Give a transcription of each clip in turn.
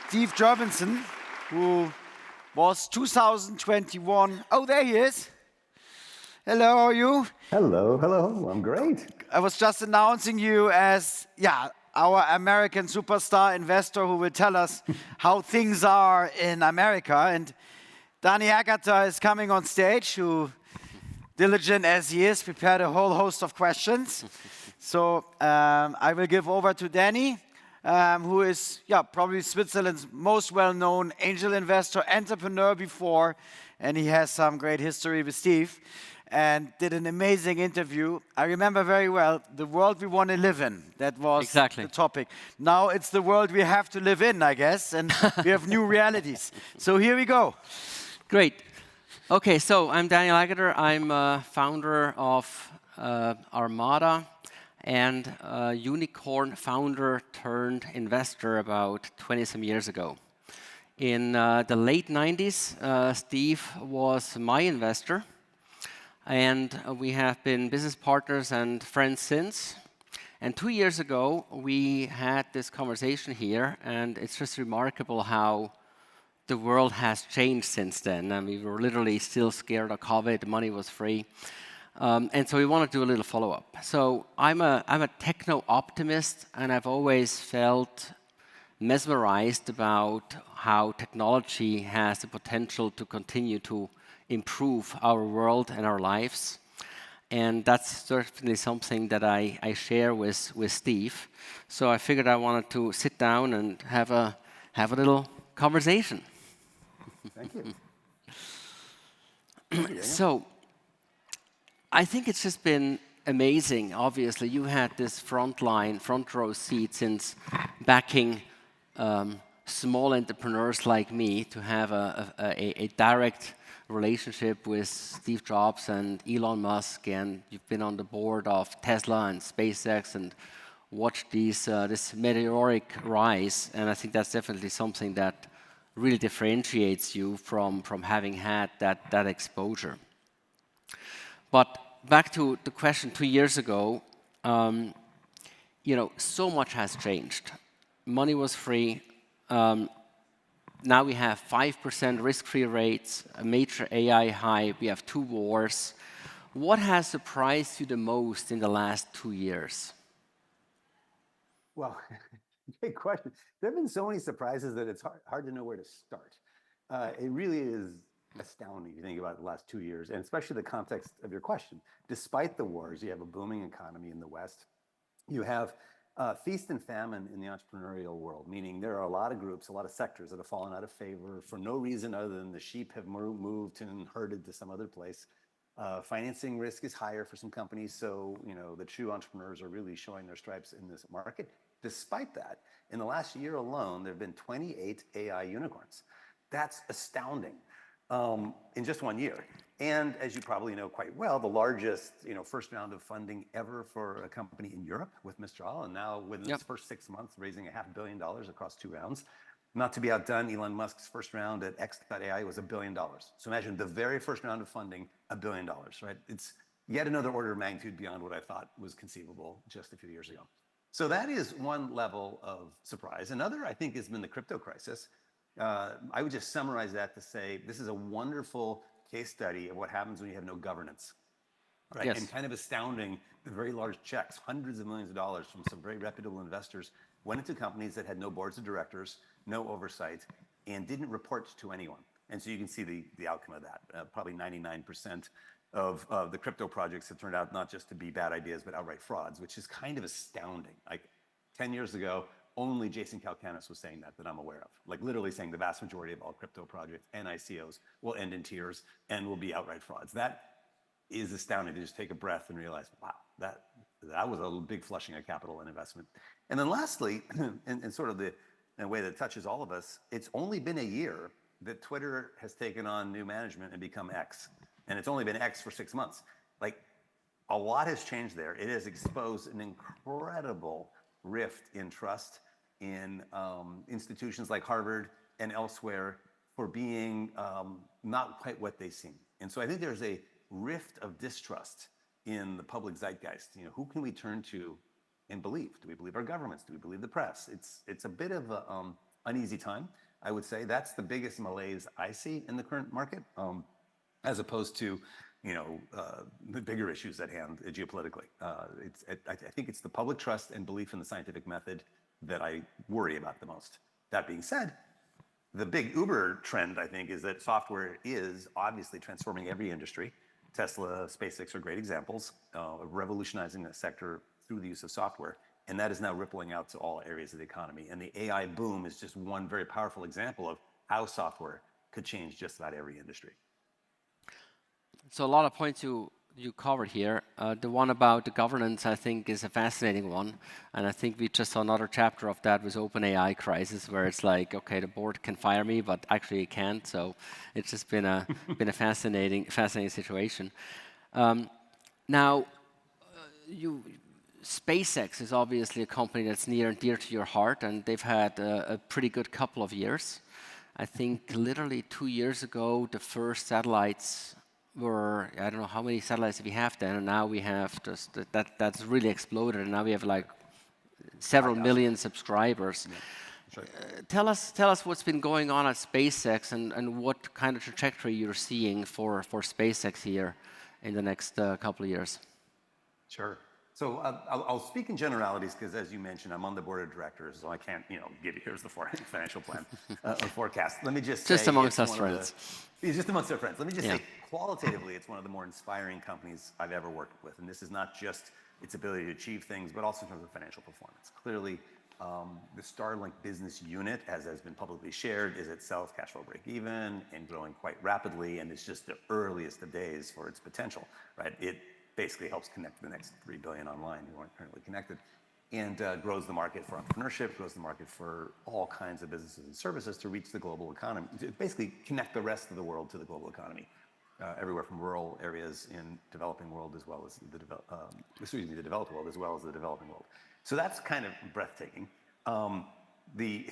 Steve Jurvetson, who was 2021. Oh, there he is. Hello, how are you? Hello, hello, I'm great. I was just announcing you as, our American superstar investor who will tell us how things are in America. And Danny Aegerter is coming on stage, who, diligent as he is, prepared a whole host of questions. So I will give over to Danny, who is probably Switzerland's most well-known angel investor, entrepreneur before, and he has some great history with Steve, and did an amazing interview. I remember very well, the world we want to live in. That was the topic. Now it's the world we have to live in, I guess, and we have new realities. So here we go. Great. Okay, so I'm Daniel Aegerter. I'm founder of Armada and a unicorn founder turned investor about 20-some years ago. In the late 90s, Steve was my investor, and we have been business partners and friends since. And 2 years ago, we had this conversation here, and it's just remarkable how the world has changed since then. And we were literally still scared of COVID, money was free. And so we want to do a little follow-up. So I'm a techno-optimist, and I've always felt mesmerized about how technology has the potential to continue to improve our world and our lives. And that's certainly something that I share with Steve. So I figured I wanted to sit down and have a little conversation. Thank you. So I think it's just been amazing. Obviously, you had this front row seat since backing small entrepreneurs like me to have a direct relationship with Steve Jobs and Elon Musk, and you've been on the board of Tesla and SpaceX and watched this meteoric rise. And I think that's definitely something that really differentiates you from having had that exposure. But back to the question 2 years ago, so much has changed. Money was free. Now we have 5% risk-free rates, a major AI hype. We have 2 wars. What has surprised you the most in the last 2 years? Well, great question. There have been so many surprises that it's hard to know where to start. It really is astounding if you think about the last 2 years, and especially the context of your question. Despite the wars, you have a booming economy in the West. You have feast and famine in the entrepreneurial world, meaning there are a lot of groups, a lot of sectors that have fallen out of favor for no reason other than the sheep have moved and herded to some other place. Financing risk is higher for some companies, so the true entrepreneurs are really showing their stripes in this market. Despite that, in the last year alone, there have been 28 AI unicorns. That's astounding in just 1 year. And as you probably know quite well, the largest first round of funding ever for a company in Europe with Mistral, and now within its first 6 months, raising $500 million across 2 rounds. Not to be outdone, Elon Musk's first round at X.AI was $1 billion. So imagine the very first round of funding, $1 billion, right? It's yet another order of magnitude beyond what I thought was conceivable just a few years ago. So that is one level of surprise. Another, I think, has been the crypto crisis. I would just summarize that to say this is a wonderful case study of what happens when you have no governance, right? Yes. And kind of astounding, the very large checks, hundreds of millions of dollars from some very reputable investors went into companies that had no boards of directors, no oversight, and didn't report to anyone. And so you can see the outcome of that. Probably 99% of the crypto projects have turned out not just to be bad ideas, but outright frauds, which is kind of astounding. Like 10 years ago, only Jason Calacanis was saying that I'm aware of. Like literally saying the vast majority of all crypto projects and ICOs will end in tears and will be outright frauds. That is astounding to just take a breath and realize, wow, that was a big flushing of capital and investment. And then lastly, and sort of in a way that touches all of us, it's only been a year that Twitter has taken on new management and become X. And it's only been X for 6 months. Like a lot has changed there. It has exposed an incredible rift in trust in institutions like Harvard and elsewhere for being not quite what they seem. And so I think there's a rift of distrust in the public zeitgeist. Who can we turn to and believe? Do we believe our governments? Do we believe the press? It's a bit of uneasy time, I would say. That's the biggest malaise I see in the current market, as opposed to, the bigger issues at hand geopolitically. I think it's the public trust and belief in the scientific method that I worry about the most. That being said, the big Uber trend, I think, is that software is obviously transforming every industry. Tesla, SpaceX are great examples of revolutionizing the sector through the use of software. And that is now rippling out to all areas of the economy. And the AI boom is just one very powerful example of how software could change just about every industry. So a lot of points you covered here. The one about the governance, I think, is a fascinating one. And I think we just saw another chapter of that with OpenAI crisis, where it's like, okay, the board can fire me, but actually it can't. So it's just been a fascinating situation. Now, SpaceX is obviously a company that's near and dear to your heart, and they've had a pretty good couple of years. I think literally 2 years ago, the first satellites were, I don't know how many satellites we have then, and now we have just, that's really exploded, and now we have like several million subscribers. Yeah, sure. Tell us what's been going on at SpaceX and what kind of trajectory you're seeing for SpaceX here in the next couple of years. Sure. So I'll speak in generalities because, as you mentioned, I'm on the board of directors, so I can't, give you here's the financial plan or forecast. Let me just say, amongst us friends. Just amongst our friends. Let me just say, qualitatively, it's one of the more inspiring companies I've ever worked with, and this is not just its ability to achieve things, but also in terms of financial performance. Clearly, the Starlink business unit, as has been publicly shared, is itself cash flow break even and growing quite rapidly, and it's just the earliest of days for its potential. Right? It basically helps connect the next 3 billion online who aren't currently connected, and grows the market for entrepreneurship, grows the market for all kinds of businesses and services to reach the global economy, to basically connect the rest of the world to the global economy, everywhere from rural areas in developing world as well as the developed world as well as the developing world. So that's kind of breathtaking. The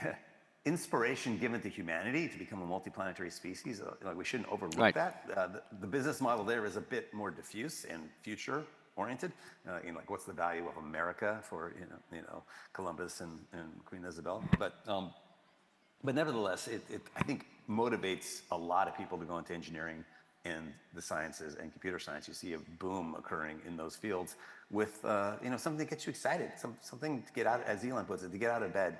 inspiration given to humanity to become a multiplanetary species, we shouldn't overlook that. The business model there is a bit more diffuse and future-oriented. What's the value of America for Columbus and Queen Isabel? But nevertheless, it I think motivates a lot of people to go into engineering and the sciences and computer science. You see a boom occurring in those fields with something that gets you excited, something to get out, as Elon puts it, to get out of bed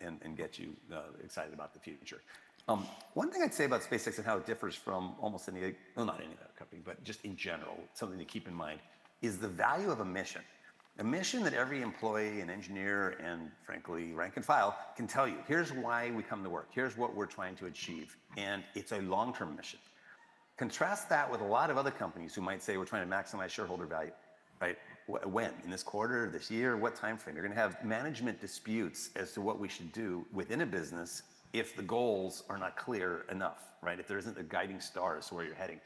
and get you excited about the future. One thing I'd say about SpaceX and how it differs from almost not any other company, but just in general, something to keep in mind, is the value of a mission. A mission that every employee and engineer and, frankly, rank and file can tell you, here's why we come to work, here's what we're trying to achieve, and it's a long-term mission. Contrast that with a lot of other companies who might say we're trying to maximize shareholder value, right? When? In this quarter, this year, what time frame? You're going to have management disputes as to what we should do within a business if the goals are not clear enough, right? If there isn't a guiding star as to where you're heading.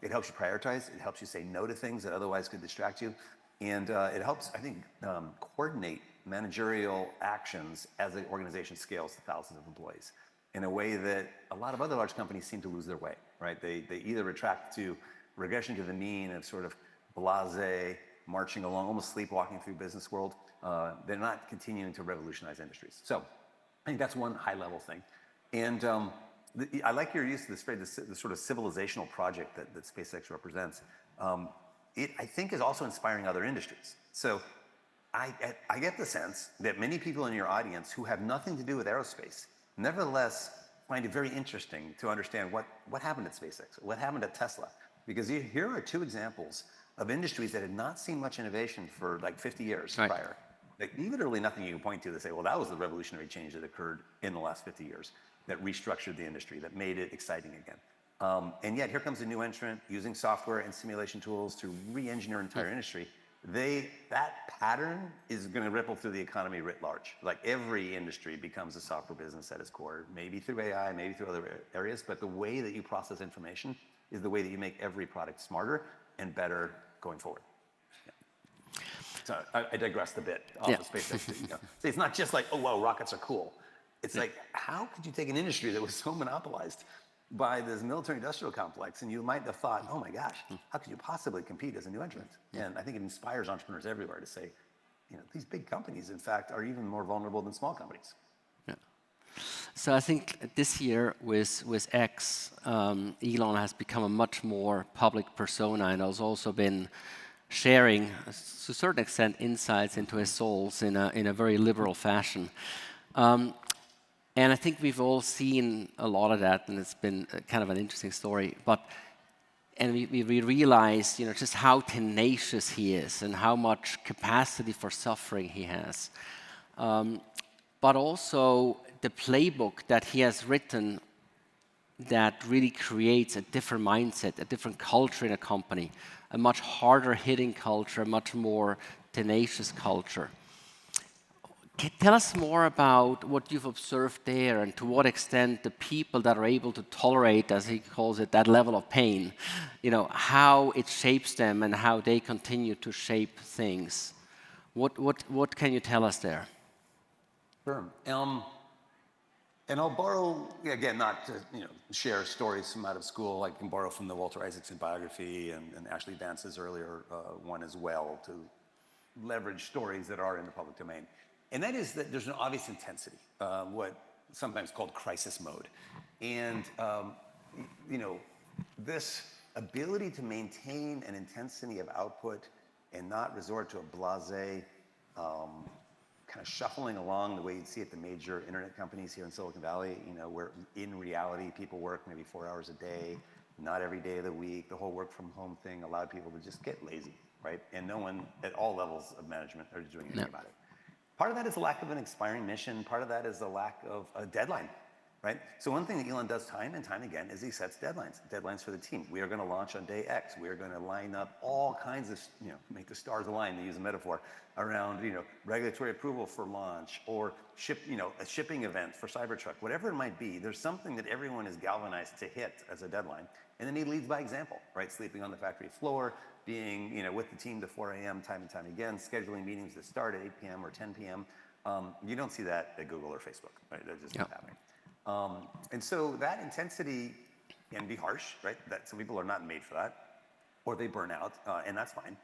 It helps you prioritize. It helps you say no to things that otherwise could distract you. And it helps, I think, coordinate managerial actions as the organization scales to thousands of employees in a way that a lot of other large companies seem to lose their way, right? They either retract to regression to the mean of sort of blasé, marching along, almost sleepwalking through business world. They're not continuing to revolutionize industries. So I think that's one high-level thing. And I like your use of this phrase, the sort of civilizational project that SpaceX represents. It, I think, is also inspiring other industries. So I get the sense that many people in your audience who have nothing to do with aerospace nevertheless find it very interesting to understand what happened at SpaceX, what happened at Tesla. Because here are 2 examples of industries that had not seen much innovation for like 50 years prior. Like literally nothing you can point to say, well, that was the revolutionary change that occurred in the last 50 years that restructured the industry, that made it exciting again. And yet here comes a new entrant using software and simulation tools to re-engineer an entire industry. That pattern is going to ripple through the economy writ large. Like every industry becomes a software business at its core, maybe through AI, maybe through other areas, but the way that you process information is the way that you make every product smarter and better going forward. Yeah. So I digressed a bit off of SpaceX. So it's not just like, oh, wow, rockets are cool. It's like, how could you take an industry that was so monopolized by this military-industrial complex, and you might have thought, oh my gosh, how could you possibly compete as a new entrant? And I think it inspires entrepreneurs everywhere to say, these big companies, in fact, are even more vulnerable than small companies. Yeah. So I think this year with X, Elon has become a much more public persona and has also been sharing, to a certain extent, insights into his souls in a very liberal fashion. And I think we've all seen a lot of that, and it's been kind of an interesting story. And we realize, just how tenacious he is and how much capacity for suffering he has. But also the playbook that he has written that really creates a different mindset, a different culture in a company, a much harder hitting culture, a much more tenacious culture. Tell us more about what you've observed there and to what extent the people that are able to tolerate, as he calls it, that level of pain, how it shapes them and how they continue to shape things. What can you tell us there? Sure. And I'll borrow, again, not to share stories from out of school. I can borrow from the Walter Isaacson biography and Ashley Vance's earlier one as well to leverage stories that are in the public domain. And that is that there's an obvious intensity, what sometimes called crisis mode. And this ability to maintain an intensity of output and not resort to a blasé kind of shuffling along the way you'd see at the major internet companies here in Silicon Valley, where in reality people work maybe 4 hours a day, not every day of the week. The whole work from home thing allowed people to just get lazy, right? And no one at all levels of management are doing anything about it. Part of that is the lack of an expiring mission. Part of that is the lack of a deadline, right? So one thing that Elon does time and time again is he sets deadlines for the team. We are going to launch on day X. We are going to line up all kinds of, make the stars align, to use a metaphor, around, regulatory approval for launch or a shipping event for Cybertruck, whatever it might be. There's something that everyone is galvanized to hit as a deadline. And then he leads by example, right? Sleeping on the factory floor, being, with the team to 4 a.m. time and time again, scheduling meetings that start at 8 p.m. or 10 p.m. You don't see that at Google or Facebook, right? That's just not happening. And so that intensity can be harsh, right? That some people are not made for that, or they burn out, and that's fine.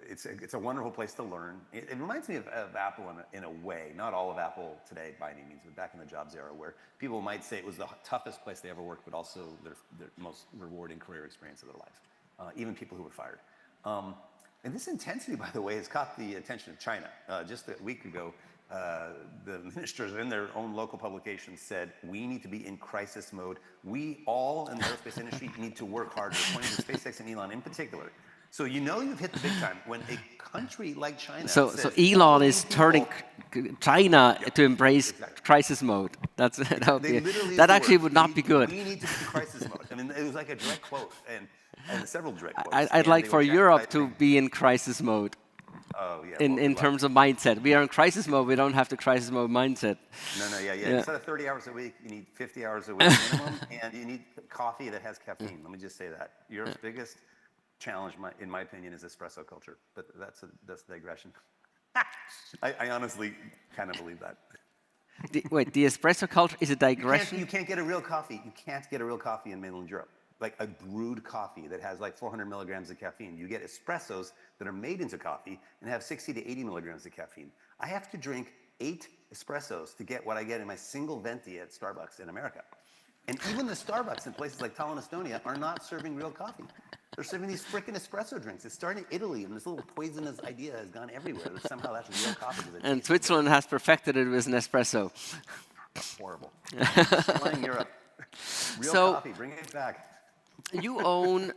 It's a wonderful place to learn. It reminds me of Apple in a way, not all of Apple today by any means, but back in the Jobs era where people might say it was the toughest place they ever worked, but also their most rewarding career experience of their life, even people who were fired. And this intensity, by the way, has caught the attention of China. Just a week ago, the ministers in their own local publications said, we need to be in crisis mode. We all in the aerospace industry need to work harder, pointing to SpaceX and Elon in particular. So you've hit the big time when a country like China So says, Elon is turning China to embrace crisis mode. That actually would not be good. We need to be in crisis mode. I mean, it was like a direct quote and several direct quotes. I'd like for Europe to be in crisis mode. Oh, yeah. In terms of mindset. We are in crisis mode, we don't have the crisis mode mindset. No, yeah. Instead of 30 hours a week, you need 50 hours a week minimum, and you need coffee that has caffeine. Let me just say that. Europe's biggest challenge, in my opinion, is espresso culture. But that's a digression. I honestly kind of believe that. The espresso culture is a digression? You can't get a real coffee. You can't get a real coffee in mainland Europe. Like a brewed coffee that has like 400 milligrams of caffeine. You get espressos that are made into coffee and have 60 to 80 milligrams of caffeine. I have to drink 8 espressos to get what I get in my single venti at Starbucks in America. And even the Starbucks in places like Tallinn, Estonia are not serving real coffee. They're serving these frickin' espresso drinks. It's starting in Italy, and this little poisonous idea has gone everywhere that somehow that's real coffee. And Switzerland has perfected it with an espresso. Horrible. Destroying Europe. Real coffee, bring it back. You own,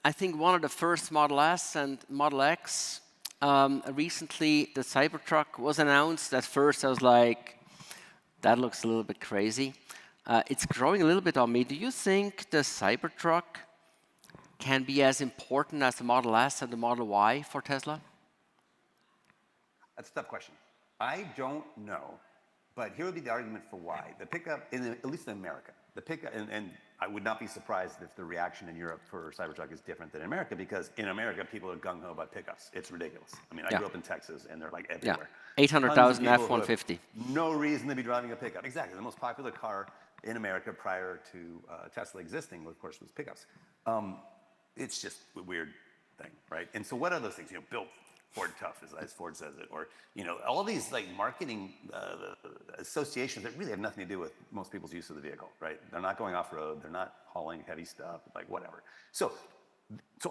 I think, one of the first Model S and Model X. Recently, the Cybertruck was announced. At first, I was like, that looks a little bit crazy. It's growing a little bit on me. Do you think the Cybertruck can be as important as the Model S and the Model Y for Tesla? That's a tough question. I don't know, but here would be the argument for why. The pickup, at least in America, the pickup, and I would not be surprised if the reaction in Europe for Cybertruck is different than in America, because in America, people are gung-ho about pickups. It's ridiculous. I mean, I grew up in Texas, and they're like everywhere. 800,000 F-150. No reason to be driving a pickup. Exactly. The most popular car in America prior to Tesla existing, of course, was pickups. It's just a weird thing, right? And so what are those things? Built Ford tough, as Ford says it, or all these like marketing associations that really have nothing to do with most people's use of the vehicle, right? They're not going off road, they're not hauling heavy stuff, like whatever. So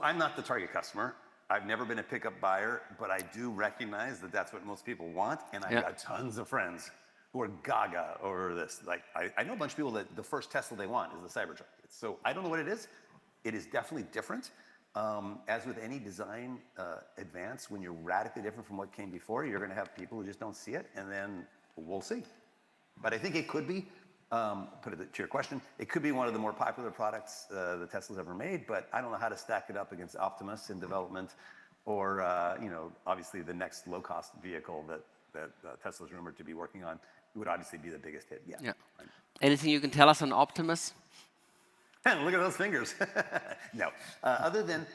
I'm not the target customer. I've never been a pickup buyer, but I do recognize that that's what most people want, and I've got tons of friends who are gaga over this. Like I know a bunch of people that the first Tesla they want is the Cybertruck. So I don't know what it is. It is definitely different. As with any design advance, when you're radically different from what came before, you're going to have people who just don't see it, and then we'll see. But I think it could be, put it to your question, it could be one of the more popular products the Tesla's ever made, but I don't know how to stack it up against Optimus in development, or obviously the next low-cost vehicle that Tesla's rumored to be working on. It would obviously be the biggest hit. Yeah. Right. Anything you can tell us on Optimus? Look at those fingers. No. Other than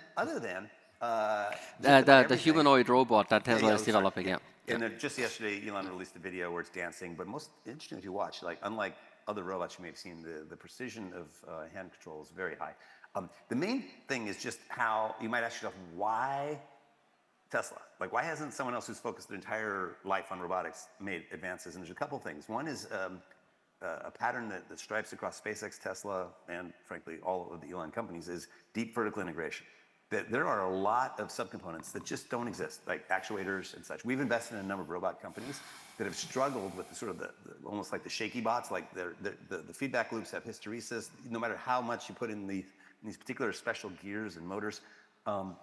the humanoid robot that Tesla is developing. Yeah. And then just yesterday, Elon released a video where it's dancing. But most interesting if you watch, like unlike other robots you may have seen, the precision of hand control is very high. The main thing is just how you might ask yourself, why Tesla? Like, why hasn't someone else who's focused their entire life on robotics made advances? And there's a couple of things. One is a pattern that stripes across SpaceX, Tesla, and frankly, all of the Elon companies is deep vertical integration. That there are a lot of subcomponents that just don't exist, like actuators and such. We've invested in a number of robot companies that have struggled with the sort of the almost like the shaky bots, like the feedback loops have hysteresis. No matter how much you put in these particular special gears and motors,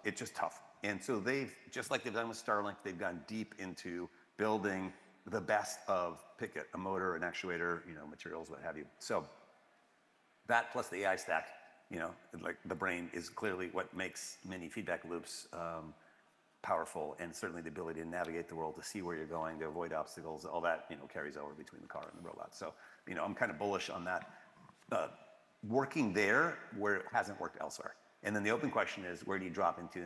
it's just tough. And so they've, just like they've done with Starlink, they've gone deep into building the best of, pick it, a motor, an actuator, materials, what have you. So that plus the AI stack, like the brain is clearly what makes many feedback loops powerful, and certainly the ability to navigate the world, to see where you're going, to avoid obstacles, all that, carries over between the car and the robot. So, I'm kind of bullish on that working there where it hasn't worked elsewhere. And then the open question is, where do you drop into,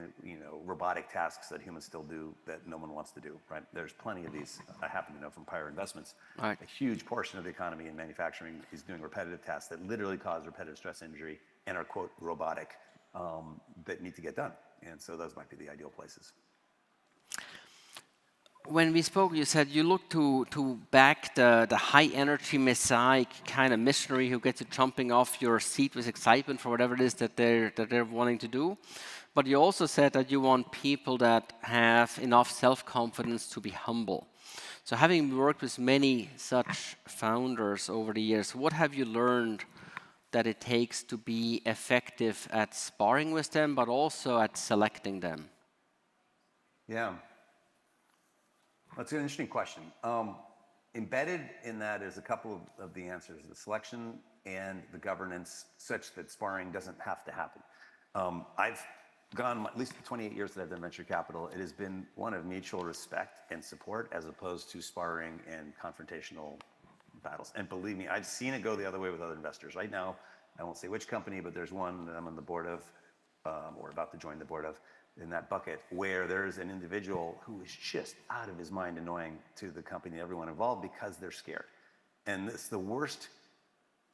robotic tasks that humans still do that no one wants to do, right? There's plenty of these. I happen to know from prior investments. Right. A huge portion of the economy in manufacturing is doing repetitive tasks that literally cause repetitive stress injury and are, quote, robotic, that need to get done. And so those might be the ideal places. When we spoke, you said you look to back the high-energy messiah kind of missionary who gets you jumping off your seat with excitement for whatever it is that they're wanting to do. But you also said that you want people that have enough self-confidence to be humble. So having worked with many such founders over the years, what have you learned that it takes to be effective at sparring with them, but also at selecting them? Yeah. That's an interesting question. Embedded in that is a couple of the answers: the selection and the governance, such that sparring doesn't have to happen. I've gone, at least the 28 years that I've done venture capital, it has been one of mutual respect and support, as opposed to sparring and confrontational battles. And believe me, I've seen it go the other way with other investors. Right now, I won't say which company, but there's one that I'm on the board of, or about to join the board of, in that bucket, where there's an individual who is just out of his mind annoying to the company and everyone involved because they're scared. And it's the worst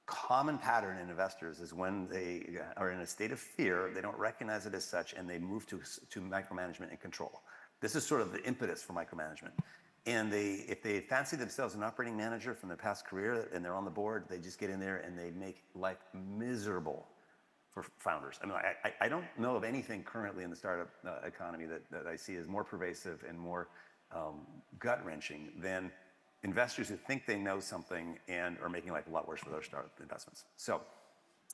common pattern in investors is when they are in a state of fear, they don't recognize it as such, and they move to micromanagement and control. This is sort of the impetus for micromanagement. And if they fancy themselves an operating manager from their past career and they're on the board, they just get in there and they make life miserable for founders. I mean, I don't know of anything currently in the startup economy that I see as more pervasive and more gut-wrenching than investors who think they know something and are making life a lot worse for their startup investments. So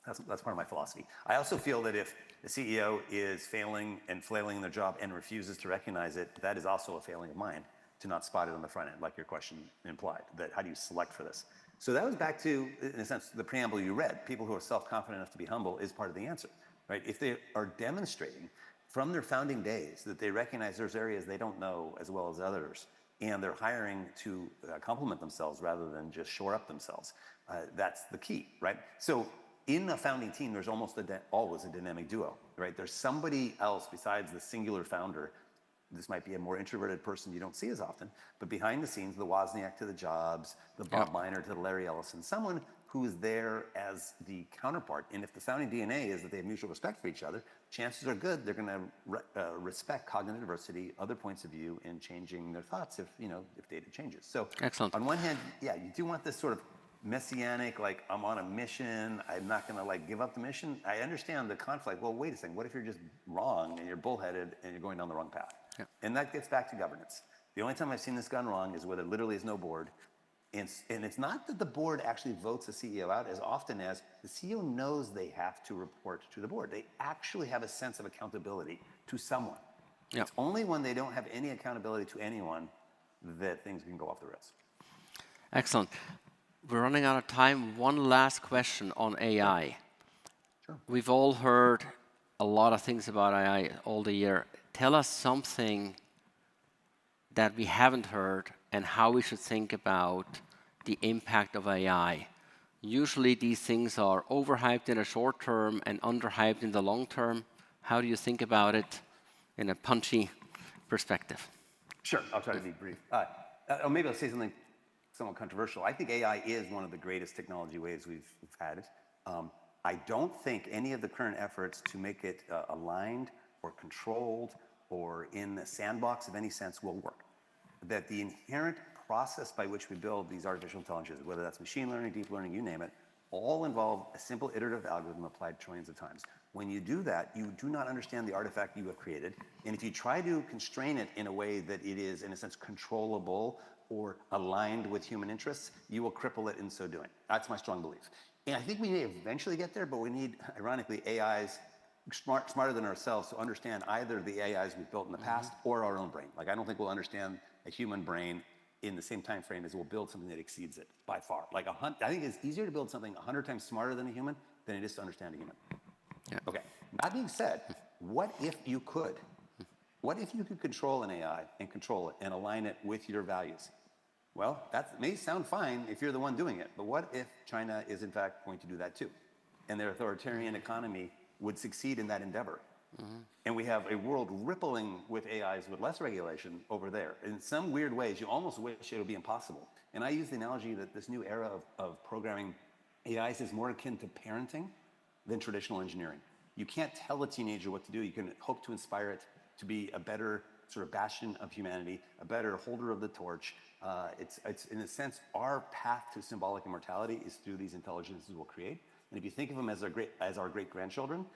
that's part of my philosophy. I also feel that if the CEO is failing and flailing in their job and refuses to recognize it, that is also a failing of mine to not spot it on the front end, like your question implied, that how do you select for this? So that was back to, in a sense, the preamble you read. People who are self-confident enough to be humble is part of the answer, right? If they are demonstrating from their founding days that they recognize there's areas they don't know as well as others, and they're hiring to complement themselves rather than just shore up themselves, that's the key, right? So in a founding team, there's almost always a dynamic duo, right? There's somebody else besides the singular founder. This might be a more introverted person you don't see as often, but behind the scenes, the Wozniak to the Jobs, the Bob Miner to the Larry Ellison, someone who is there as the counterpart. And if the founding DNA is that they have mutual respect for each other, chances are good they're going to respect cognitive diversity, other points of view, and changing their thoughts if data changes. So Excellent. on one hand, yeah, you do want this sort of messianic, like I'm on a mission, I'm not going to like give up the mission. I understand the conflict. Well, wait a second. What if you're just wrong and you're bullheaded and you're going down the wrong path? Yeah. And that gets back to governance. The only time I've seen this gone wrong is where there literally is no board. And it's not that the board actually votes the CEO out as often as the CEO knows they have to report to the board. They actually have a sense of accountability to someone. Yeah. It's only when they don't have any accountability to anyone that things can go off the rails. Excellent. We're running out of time. One last question on AI. Sure. We've all heard a lot of things about AI all the year. Tell us something that we haven't heard and how we should think about the impact of AI. Usually these things are overhyped in the short term and underhyped in the long term. How do you think about it in a punchy perspective? Sure, I'll try to be brief. Or maybe I'll say something somewhat controversial. I think AI is one of the greatest technology waves we've had. I don't think any of the current efforts to make it aligned or controlled or in the sandbox of any sense will work. That the inherent process by which we build these artificial intelligences, whether that's machine learning, deep learning, you name it, all involve a simple iterative algorithm applied trillions of times. When you do that, you do not understand the artifact you have created. And if you try to constrain it in a way that it is, in a sense, controllable or aligned with human interests, you will cripple it in so doing. That's my strong belief. And I think we may eventually get there, but we need, ironically, AIs smarter than ourselves to understand either the AIs we've built in the past or our own brain. Like, I don't think we'll understand a human brain in the same time frame as we'll build something that exceeds it by far. Like I think it's easier to build something 100 times smarter than a human than it is to understand a human. Yeah. Okay, that being said, what if you could? What if you could control an AI and control it and align it with your values? Well, that may sound fine if you're the one doing it, but what if China is in fact going to do that too? And their authoritarian economy would succeed in that endeavor. And we have a world rippling with AIs with less regulation over there. In some weird ways, you almost wish it would be impossible. And I use the analogy that this new era of programming AIs is more akin to parenting than traditional engineering. You can't tell a teenager what to do. You can hope to inspire it to be a better sort of bastion of humanity, a better holder of the torch. It's in a sense, our path to symbolic immortality is through these intelligences we'll create. And if you think of them as our great-grandchildren,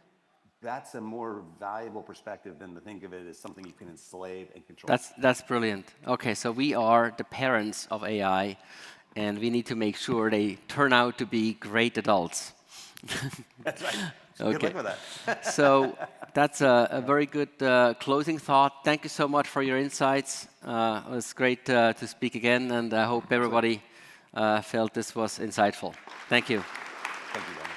that's a more valuable perspective than to think of it as something you can enslave and control. That's brilliant. Okay, so we are the parents of AI, and we need to make sure they turn out to be great adults. That's right. Okay. Good luck with that. So that's a very good closing thought. Thank you so much for your insights. It was great to speak again, and I hope everybody felt this was insightful. Thank you. Thank you, Dan.